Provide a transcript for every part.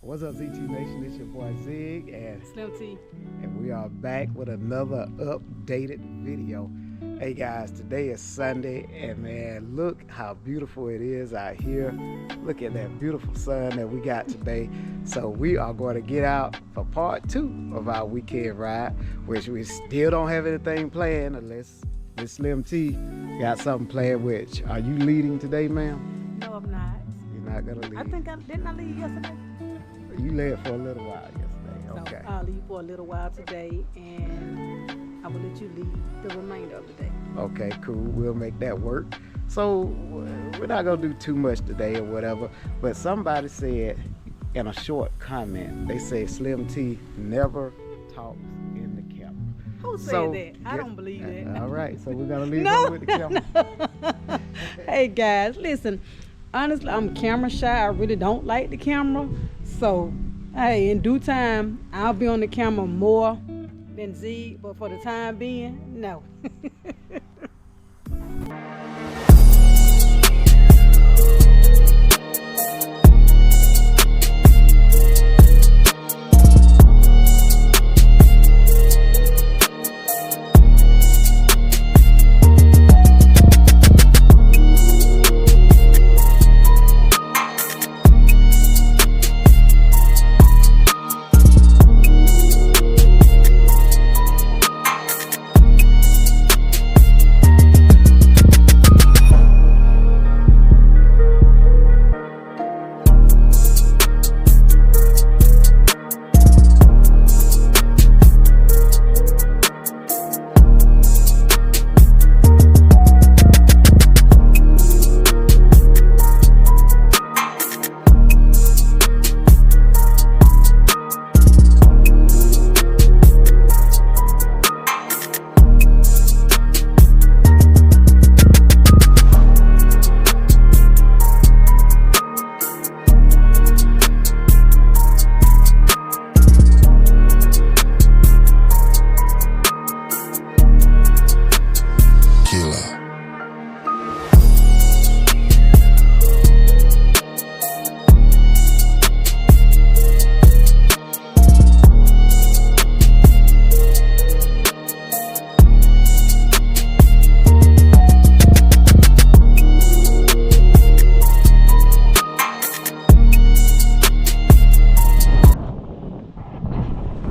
What's up, ZT Nation? It's your boy Zig, and Slim T. we are back with another updated video. Hey guys, today is Sunday, and man, look how beautiful it is out here. Look at that beautiful sun that we got today. So we are going to get out for part 2 of our weekend ride, which we still don't have anything planned unless Miss Slim T got something planned. Which are you leading today, ma'am? No, I'm not. You're not gonna lead. I think didn't I leave yesterday? You led for a little while yesterday. So Okay. I'll leave for a little while today, and I will let you lead the remainder of the day. Okay, cool. We'll make that work. So we're not gonna do too much today or whatever. But somebody said in a short comment, they said Slim T never talks in the camera. Who said that? I don't believe that. All right, so we're gonna leave No. it with the camera. Hey guys, listen. Honestly, I'm camera shy. I really don't like the camera. So, hey, in due time, I'll be on the camera more than Z. But for the time being, no.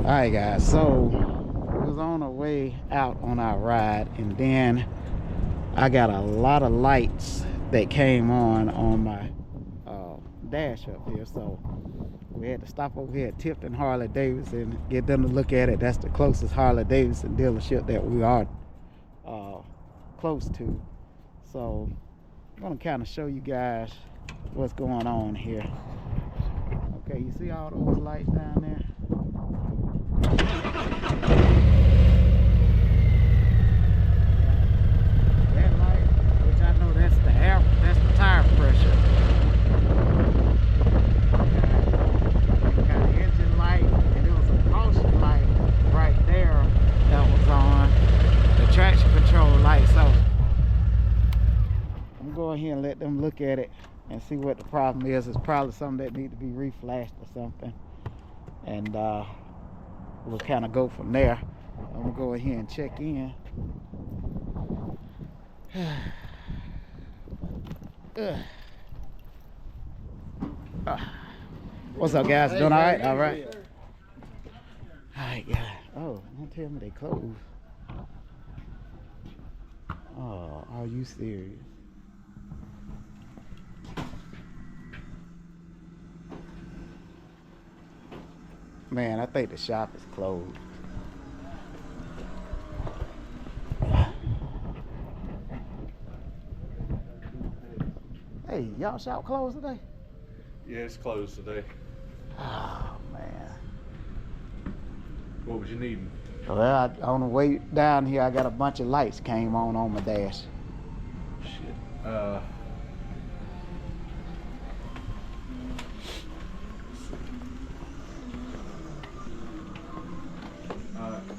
Alright guys, so we was on our way out on our ride, and then I got a lot of lights that came on my dash up here, so we had to stop over here at Tifton Harley Davidson and get them to look at it. That's the closest Harley Davidson dealership that we are close to. So I'm gonna kind of show you guys what's going on here. Okay, you see all those lights down there? That light, which I know that's the air, that's the tire pressure. Got an engine light, and there was a caution light right there that was on, the traction control light. So I'm gonna go ahead and let them look at it and see what the problem is. It's probably something that needs to be reflashed or something, and we'll kind of go from there. I'm gonna go ahead and check in. What's up, guys? Doing all right? All right. All right, guys. Oh, don't tell me they closed. Oh, are you serious? Man, I think the shop is closed. Hey, y'all shop closed today? Yeah, it's closed today. Oh, man. What was you needing? Well, on the way down here, I got a bunch of lights came on my dash. Shit.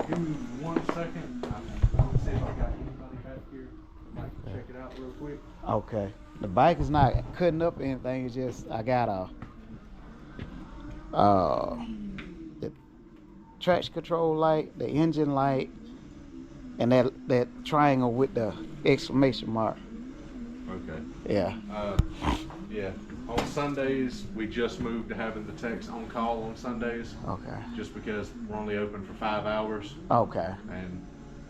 Give me 1 second. I'll see if I got anybody back here. I might check it out real quick. Okay. The bike is not cutting up anything. It's just I got the traction control light, the engine light, and that triangle with the exclamation mark. Okay. Yeah. Yeah. On Sundays, we just moved to having the techs on call on Sundays, Okay. just because we're only open for 5 hours, Okay. and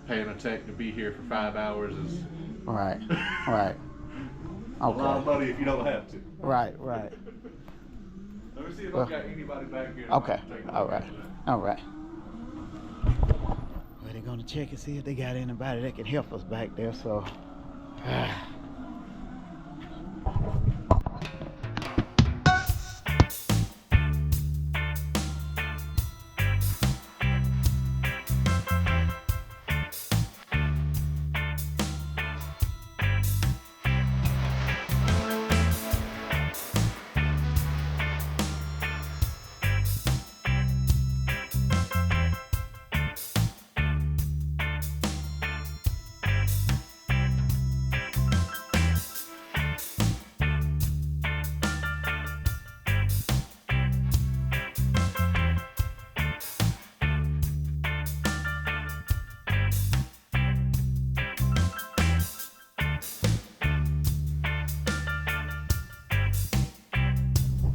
paying a tech to be here for 5 hours is Right. Right. a lot of Okay. money if you don't have to. Right. Right. Let me see if Well, I've got anybody back here. Okay. Take a look All right. at that. All right. Well, they're gonna check and see if they got anybody that can help us back there. So.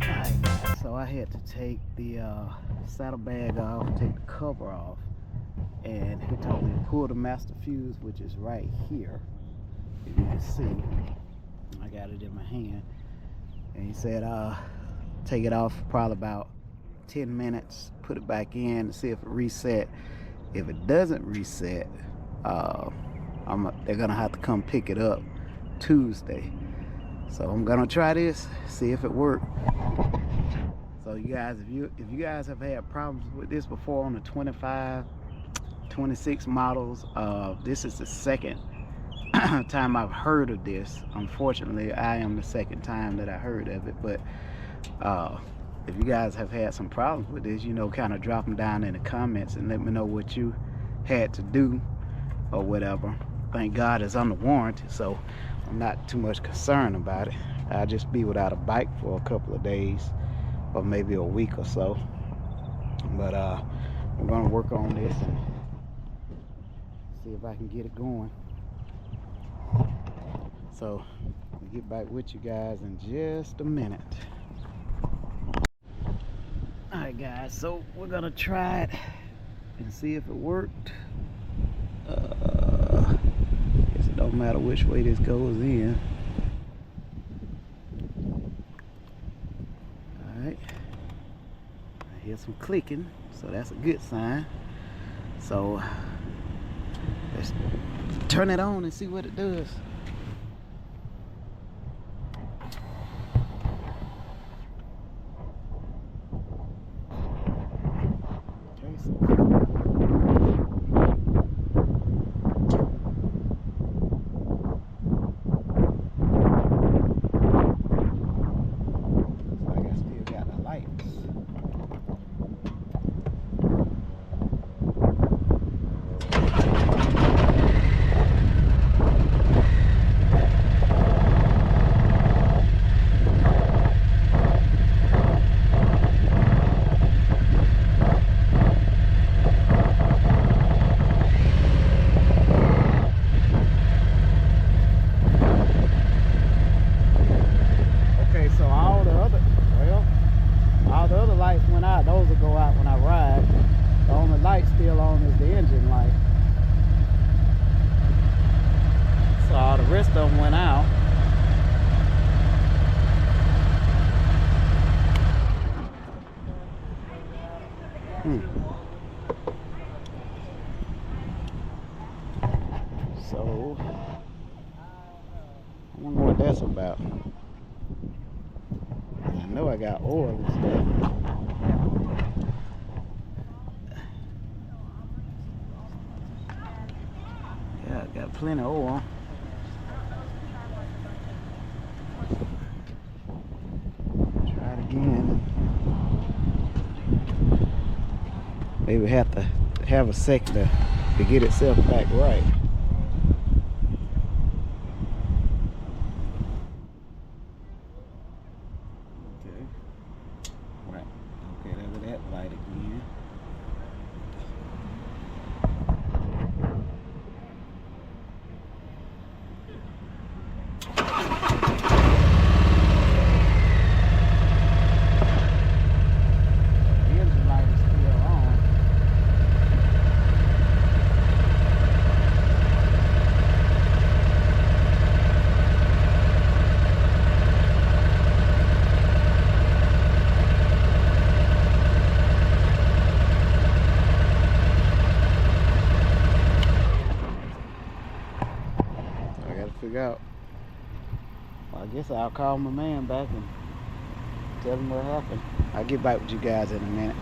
Alright, guys, so I had to take the saddlebag off, take the cover off, and he told me to pull the master fuse, which is right here. If you can see, I got it in my hand, and he said take it off for probably about 10 minutes, put it back in and see if it reset. If it doesn't reset, they're gonna have to come pick it up Tuesday. So I'm gonna try this, see if it works. So you guys, if you guys have had problems with this before on the 25, 26 models, this is the second time I've heard of this. Unfortunately, I am the second time that I heard of it. But if you guys have had some problems with this, you know, kind of drop them down in the comments and let me know what you had to do or whatever. Thank God it's under warranty, so I'm not too much concerned about it. I'll just be without a bike for a couple of days or maybe a week or so. But I'm gonna work on this and see if I can get it going. So I'll get back with you guys in just a minute. Alright guys, so we're gonna try it and see if it worked. Guess it don't matter which way this goes in. Alright, I hear some clicking, so that's a good sign. So let's turn it on and see what it does. Okay, so like I still got the lights. Okay, so all the other lights went out. Those will go out when I ride. The only light still on is the engine light. So all the rest of them went out. So I wonder what that's about. I know I got oil and stuff. Yeah, I got plenty of oil. Try it again. Maybe have to have a second to get itself back right. Okay. Right. Okay, guess I'll call my man back and tell him what happened. I'll get back with you guys in a minute.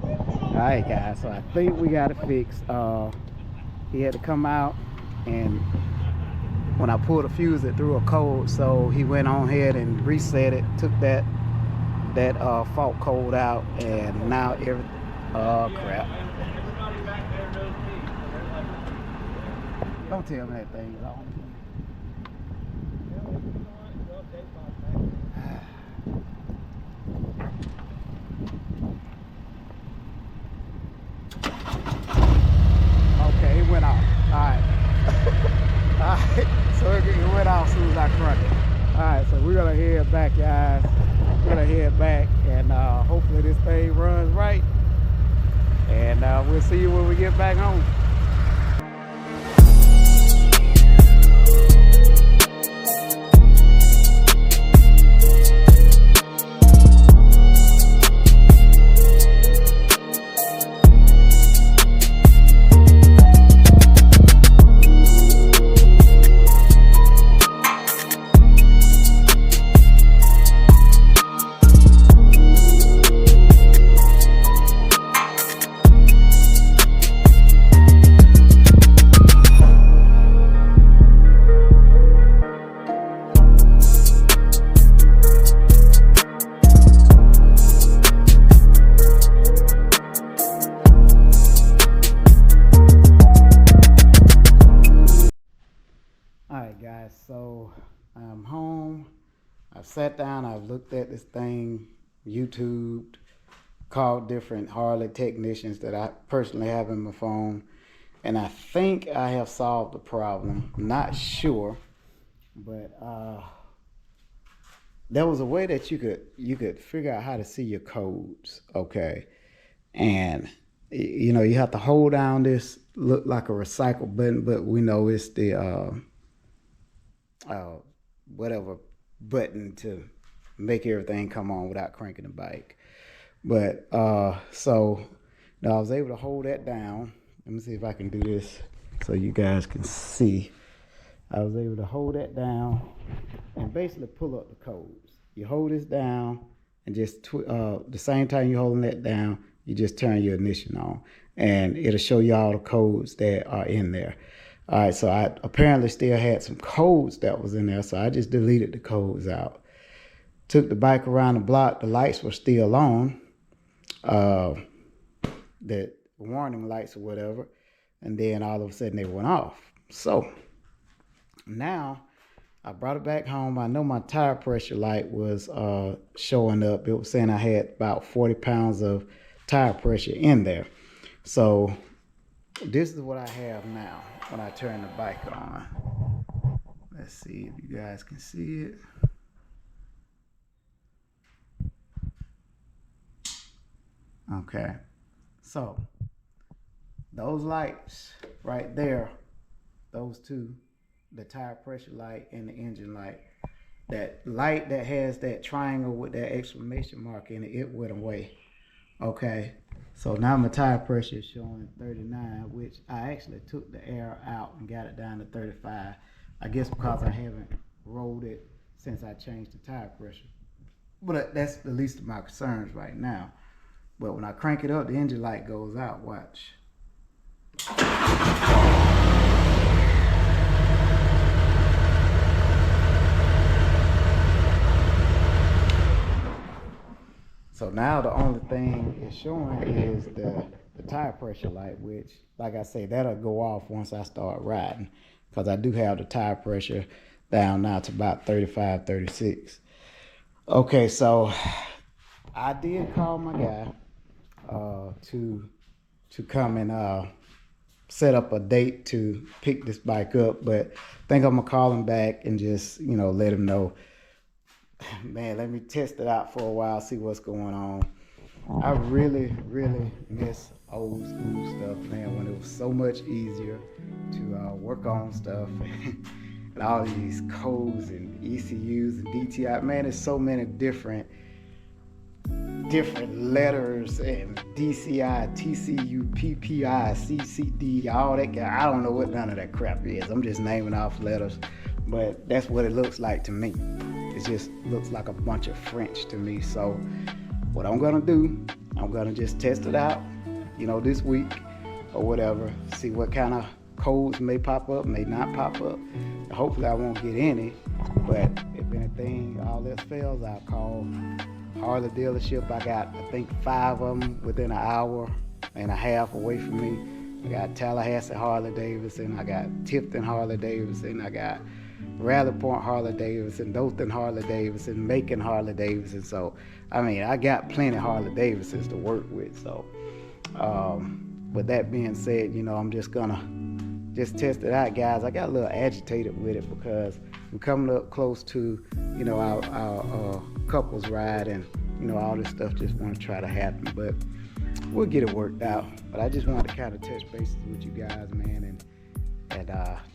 Alright guys, so I think we got it fixed. He had to come out, and when I pulled the fuse it threw a code, so he went on ahead and reset it, took that fault code out, and now everything, oh crap. Don't tell me that thing's on. Okay, it went off. Alright. Alright, so it went off as soon as I crunked it. Alright, so we're gonna head back, guys. We're gonna head back, and hopefully this thing runs right. And we'll see you when we get back home. Alright guys, so I'm home. I've sat down, I've looked at this thing, YouTubed, called different Harley technicians that I personally have in my phone, and I think I have solved the problem. I'm not sure, but there was a way that you could figure out how to see your codes, okay? And you know, you have to hold down this look like a recycle button, but we know it's the whatever button to make everything come on without cranking the bike. But so now I was able to hold that down. Let me see if I can do this so you guys can see. I was able to hold that down and basically pull up the codes. You hold this down, and just the same time you're holding that down, you just turn your ignition on, and it'll show you all the codes that are in there. All right, so I apparently still had some codes that was in there, so I just deleted the codes out. Took the bike around the block, the lights were still on, the warning lights or whatever, and then all of a sudden they went off. So now I brought it back home. I know my tire pressure light was showing up. It was saying I had about 40 pounds of tire pressure in there. So this is what I have now when I turn the bike on. Let's see if you guys can see it. Okay, so those lights right there, those two, the tire pressure light and the engine light, that light that has that triangle with that exclamation mark in it, it went away. Okay, so now my tire pressure is showing 39, which I actually took the air out and got it down to 35. I guess because I haven't rolled it since I changed the tire pressure. But that's the least of my concerns right now. But when I crank it up, the engine light goes out. Watch. So now the only thing it's showing is the tire pressure light, which, like I say, that'll go off once I start riding, because I do have the tire pressure down now to about 35, 36. Okay, so I did call my guy to come and set up a date to pick this bike up, but I think I'm gonna call him back and just, you know, let him know, man, let me test it out for a while, see what's going on. I really miss old school stuff, man, when it was so much easier to work on stuff and all these codes and ECUs and DTI. Man, there's so many different letters and DCI, TCU, PPI, CCD, all that. I don't know what none of that crap is. I'm just naming off letters. but that's what it looks like to me. It just looks like a bunch of French to me. So what I'm gonna do, I'm gonna just test it out, you know, this week or whatever, see what kind of codes may pop up, may not pop up. Hopefully I won't get any, but if anything, all else fails, I'll call Harley dealership. I got, I think, 5 of them within an hour and a half away from me. I got Tallahassee Harley Davidson, I got Tifton Harley Davidson, I got Rally Point Harley Davidson, Dothan Harley Davidson, Macon Harley Davidson. So, I mean, I got plenty Harley Davidsons to work with. So, with that being said, you know, I'm just gonna test it out, guys. I got a little agitated with it because we're coming up close to, you know, our couples ride, and, you know, all this stuff just want to try to happen, but we'll get it worked out. But I just wanted to kind of touch bases with you guys, man, and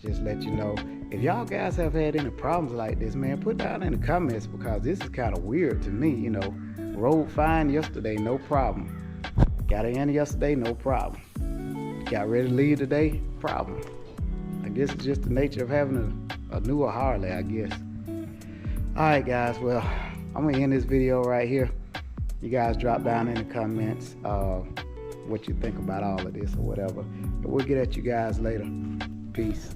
just let you know, if y'all guys have had any problems like this, man, put down in the comments, because this is kind of weird to me. You know, rode fine yesterday, no problem. Got in yesterday, no problem. Got ready to leave today, problem. I guess it's just the nature of having a newer Harley, I guess. All right, guys, well, I'm gonna end this video right here. You guys drop down in the comments what you think about all of this or whatever, and we'll get at you guys later. Peace.